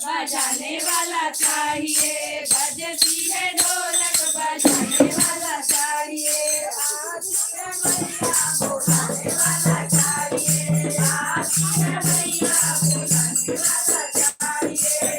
बजाने वाला चाहिए, बजती है ढोलक बजाने वाला चाहिए, मैया बुलाने वाला चाहिए, मैया बुलाने वाला चाहिए,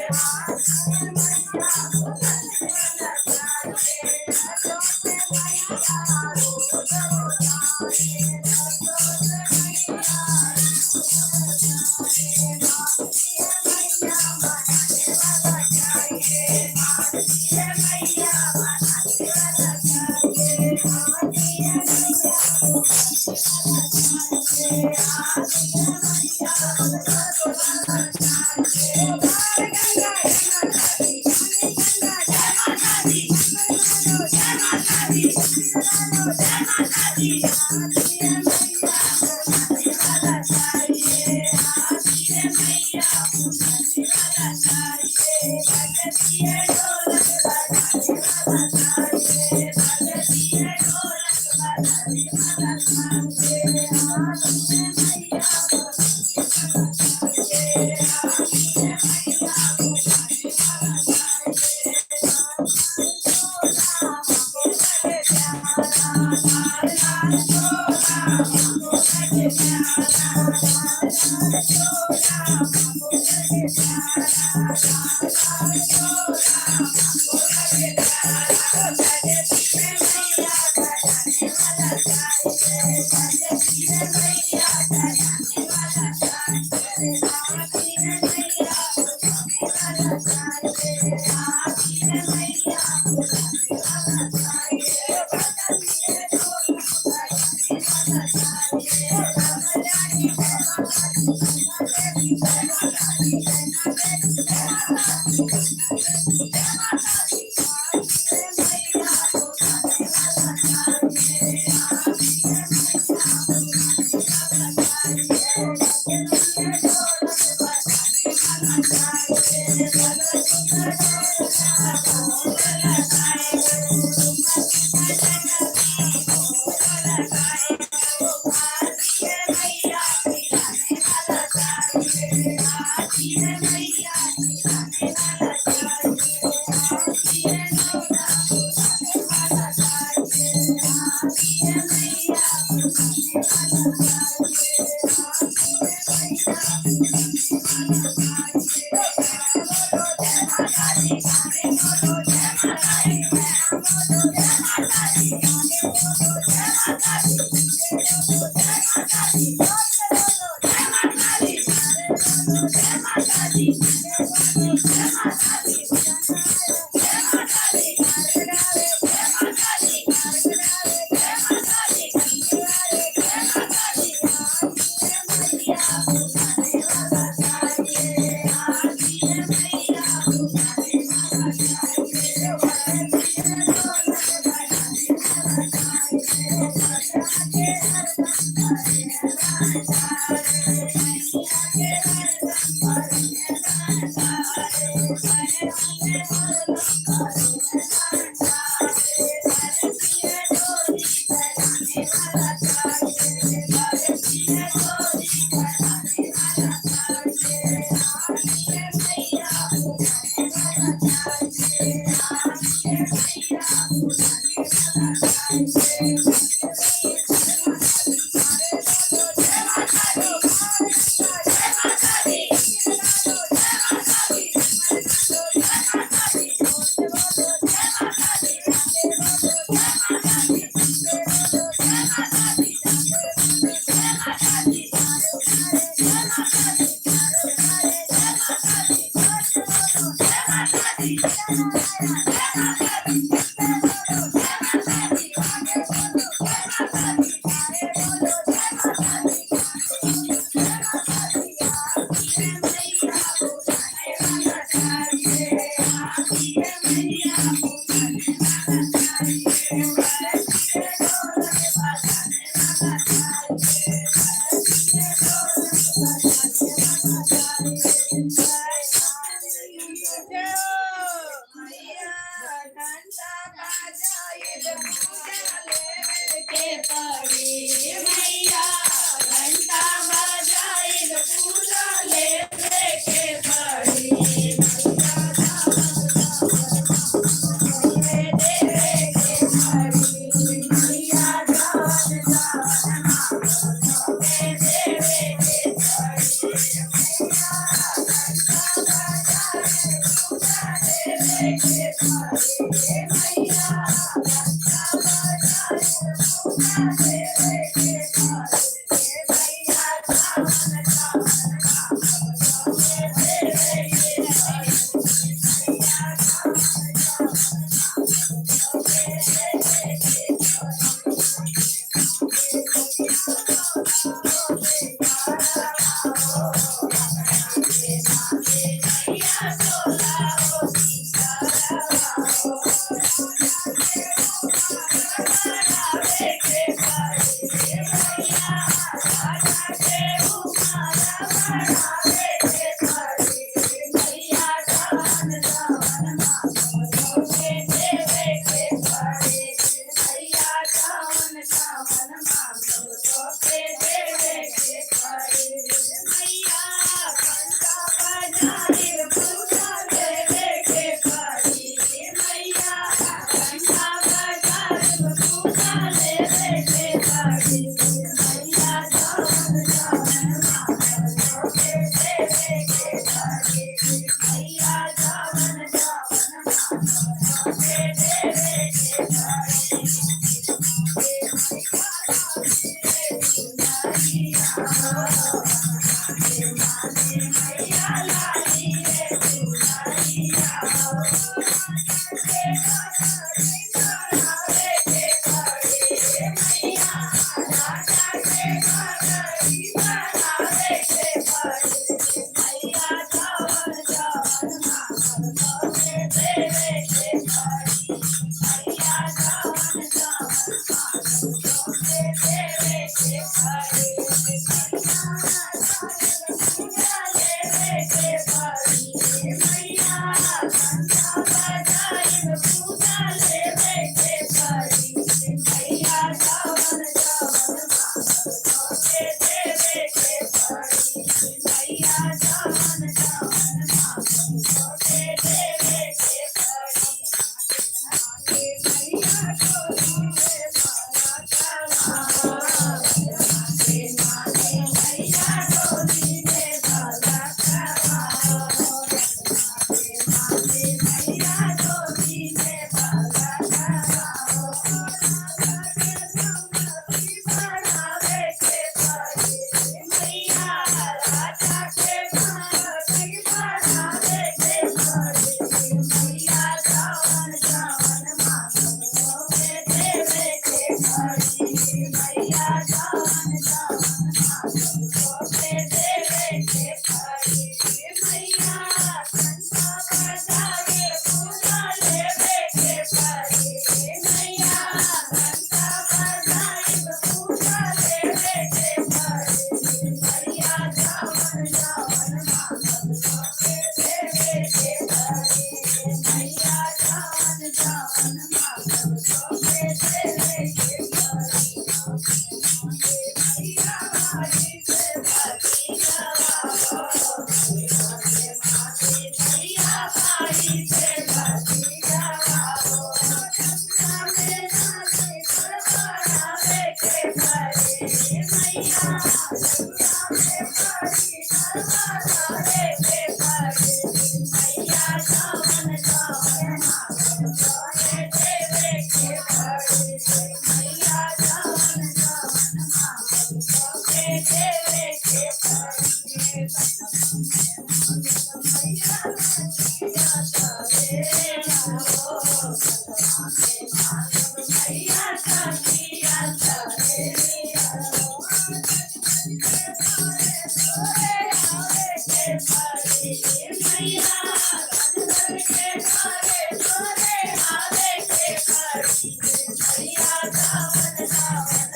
मैया जावन जावन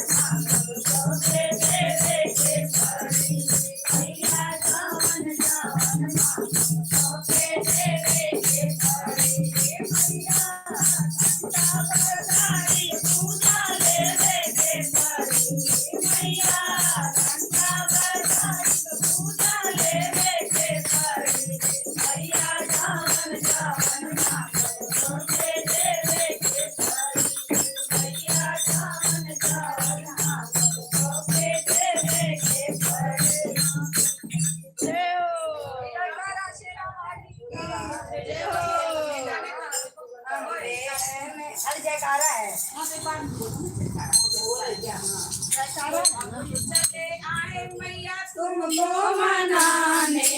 सबको दे देवे के परी मैया जावन जावन सबको दे देवे के परी मैया घंटा बजाई पूजा लेवे के परी मैया घंटा बजाई पूजा लेवे के परी मैया जावन जावन सबको दे देवे के परी मैया जावन जावन सबको दे देवे के परी। जय हो जयकारा शेरा वाली की जय हो। अरे जयकारा है चले आए मैया तुमको मनाने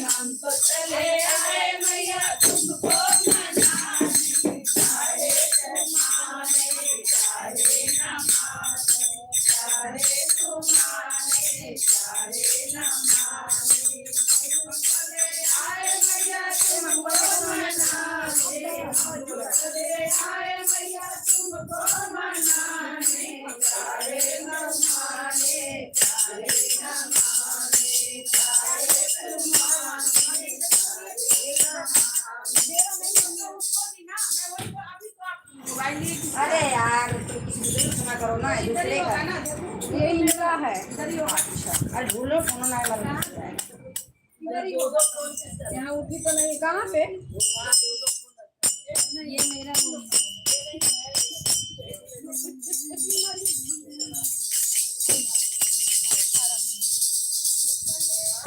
हम तो चले आए मैया तुमको मनाने चाहे माने चाहे न माने चाहे तुम्हारे चाहे न माने चले आए मैया तुमको मनाने हम तो चले आए मैया तुमको मनाने चाहे न माने चाहे न माने चाहे तुम्हारे चाहे न माने। अरे यार तो किसी दूसरे सुना करो ना दूसरे का ये इनका है अरे भूलो फोन ना लगा यहाँ उठी तो नहीं कहाँ पे ये मेरा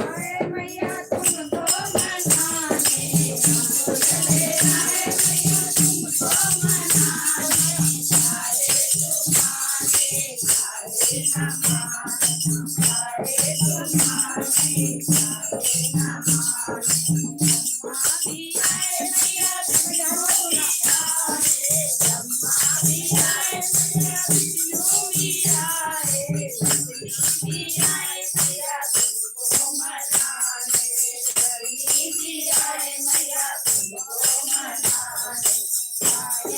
आए मैया तुमको मनाने चले आए मैया तुमको मनाने चाहे तुम्हारे चाहे न माने चाहे तुम्हारे चाहे न माने भी आए मैया तुमको आए ब्रह्मा भी आए मैया विष्णु भी आए लक्ष्मी भी आए मैया तुमको मनाने धरनी भी आए मैया तुमको मनाने आए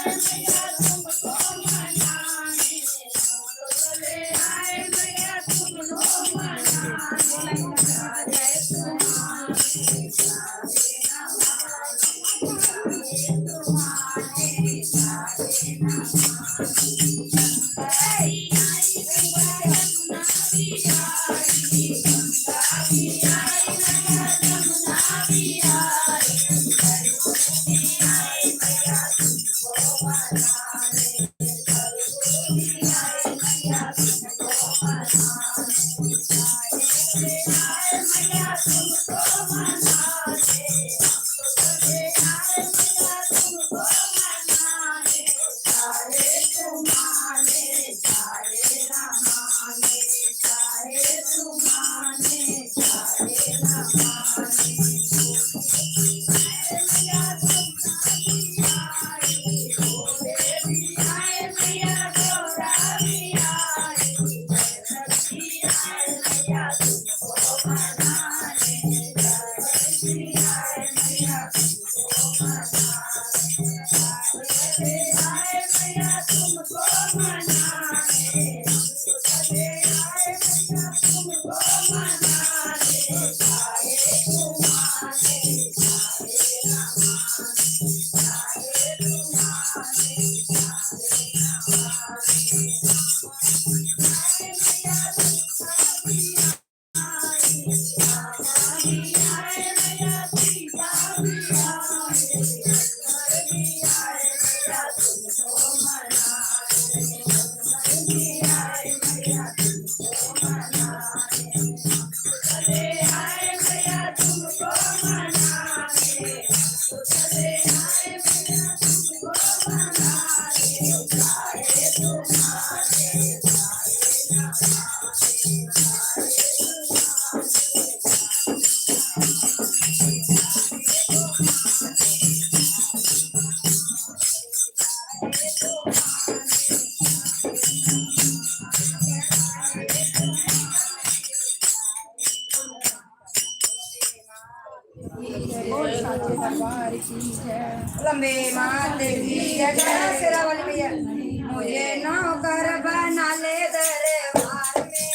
मैया तुमको मनाने चले आए मैया तुमको मनाने चाहे तुम्हारे चाहे न माने चाहे तुम्हारे चाहे न माने। आई आई मैया यमुना भी आई गंगा भी आई मैया यमुना भी आई सरस्वती आई मैया तुमको मनाने सरस्वती आई मैया तुमको मनाने चले आए मैया तुमको मनाने चले आए मैया तुमको मनाने चाहे तुम्हारे चाहे न माने चाहे तुम्हारे चाहे न माने मैया तुमको भी आए भोले भी आए मैया गौरा भी आए जगदम्बी आए मैया तुमको मनाने जगदम्बी आए मैया तुमको मनाने चले आए मैया तुमको मनाने चले आए मैया तुमको मनाने चाहे तुम्हारे चाहे न माने चाहे तुम्हारे चाहे न माने आए मैया तुमको भी आए रामा भी आए मैया सीता भी आए घर भी आए मैया तुमको मनाने घर भी आए मैया तुमको मनाने चले आए मैया तुमको मनाने चले आए मैया तुमको मनाने चाहे तुम्हारे चाहे न माने चाहे लंबे मात की जय शेरा वाली भैया मुझे नौकर बना ले दरबार में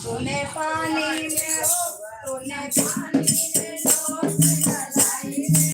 तूने पानी में